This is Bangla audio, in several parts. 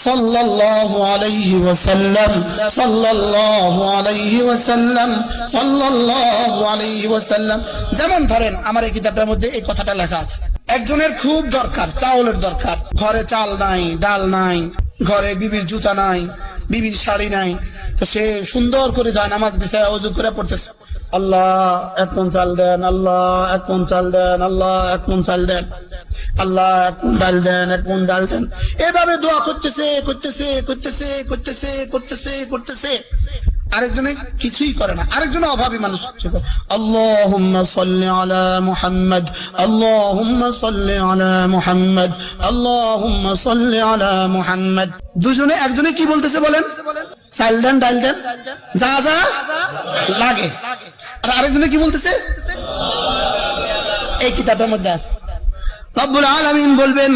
সাল্লাল্লাহু আলাইহি ওয়াসাল্লাম সাল্লাল্লাহু আলাইহি ওয়াসাল্লাম সাল্লাল্লাহু আলাইহি ওয়াসাল্লাম। যেমন ধরেন আমার এই কিতাবটার মধ্যে এই কথাটা লেখা আছে, একজনের খুব দরকার, চাউলের দরকার, ঘরে চাল নাই, ডাল নাই, ঘরে বিবির জুতা নাই, বিবির শাড়ি নাই, তো সে সুন্দর করে যায় নামাজ বিছায় ওযু করে পড়তেছে, আল্লাহ এক মণ চাল দেন, আল্লাহ এক মণ চাল দেন, আল্লাহ এক মণ চাল দেন, আল্লাহ এক মণ ডাল দেন, এক মণ ডাল দেন, এভাবে দোয়া করতেছে করতেছে করতেছে করতেছে করতেছে করতেছে। আরেকজনে কিছুই করে না, আরেকজনে অভাবী মানুষ, আল্লাহুম্মা সাল্লি আলা মুহাম্মদ, আল্লাহুম্মা সাল্লি আলা মুহাম্মদ, আল্লাহুম্মা সাল্লি আলা মুহাম্মদ। দুজনে একজনে কি বলতেছে বলেন? চাল দেন, ডাল দেন, যা যা লাগে। আর আরেকজনে কি বলতেছে? এই কিতাবের মধ্যে আছে, রব্বুল আলামিন বলবেন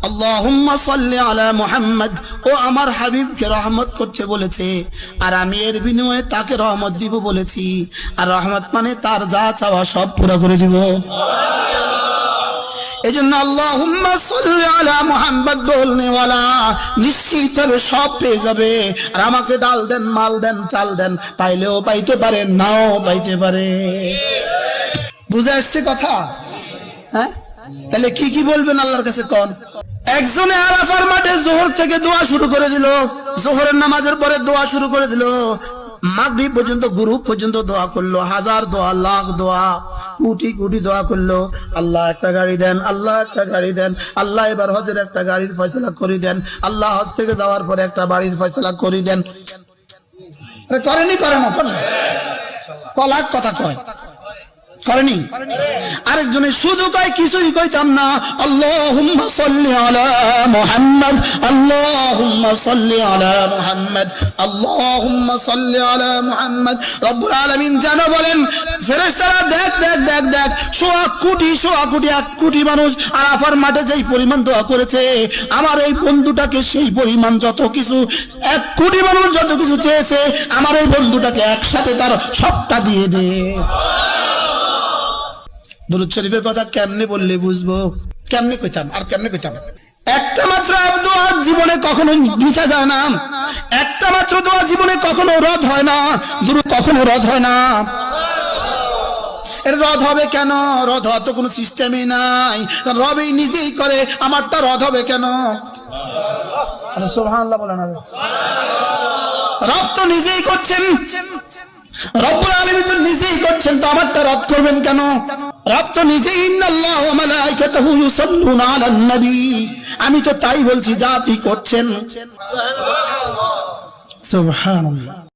আল্লাহুম্মা সাল্লি আলা মুহাম্মদ, ও আমার হাবিবকে রহমত করতে বলেছে, আর আমি এর বিনিময়ে তাকে রহমত দিব বলেছি, আর রহমত মানে তার যা চাওয়া সব পুরো করে দিব। এজন্য আল্লাহুম্মা সাল্লি আলা মুহাম্মদ বলনে ওয়ালা নিশ্চিত হবে সব পেয়ে যাবে। আর আমাকে ডাল দেন, মাল দেন, চাল দেন, পাইলেও পাইতে পারে, নাও পাইতে পারে। বুঝে আসছে কথা? হ্যাঁ, তাহলে কি কি বলবেন আল্লাহর কাছে কোন? একজনে আরাফার মাঠে যোহর থেকে দোয়া শুরু করে দিল, যোহরের নামাজের পরে দোয়া শুরু করে দিল, মাগরিব পর্যন্ত গ্রুপ পর্যন্ত দোয়া করলো, হাজার দোয়া, লাখ দোয়া, কোটি কোটি দোয়া করলো, আল্লাহ একটা গাড়ি দেন, আল্লাহ একটা গাড়ি দেন, আল্লাহ এবার হজের একটা গাড়ির ফয়সালা করে দেন, আল্লাহ হজ থেকে যাওয়ার পরে একটা বাড়ির ফয়সালা করে দেন। করেনি? করে না? কলাক কথা কয়, করেনি? আরেকজনে শুধু কয়, কিছুই কইতাম না, আল্লাহুম্মা সাল্লি আলা মুহাম্মদ, আল্লাহুম্মা সাল্লি আলা মুহাম্মদ, আল্লাহুম্মা সাল্লি আলা মুহাম্মদ। রব্বুল আলামিন যেন বলেন, ফেরেশতারা দেখ দেখ দেখ দেখ, সোয়া কোটি 1 কোটি মানুষ আরাফার মাঠে যেই পরিমাণ দোয়া করেছে, আমার এই বন্ধুটাকে সেই পরিমাণ যত কিছু 1 কোটি মানুষ যত কিছু চেয়েছে, আমার এই বন্ধুটাকে একসাথে তার সবটা দিয়ে দে। দুরূদ শরীফের কথা কেমনে বললে বুঝবো? কেমনে কইতাম আর কেমনে কইতাম? একটা মাত্র দোয়া জীবনে কখনো মিটা যায় না, একটা মাত্র দোয়া জীবনে কখনো রদ হয় না, দুরূদ কখনো রদ হয় না। এর রদ হবে কেন? রদ হওয়ার তো কোনো সিস্টেমই নাই, রবই নিজেই করে, আমারটা রদ হবে কেন? সুবহানাল্লাহ বলেন। রব তো নিজেই করছেন, রব্বুল আলামিন তো নিজেই করছেন, তো আমারটা রদ করবেন কেন? রব তো নিজেই ইন্নাল্লাহা ওয়া মালাইকাতুহু ইউসাল্লুনা আলান নবী, আমি তো তাই বলছি যা আপনি করছেন। সুবহানাল্লাহ।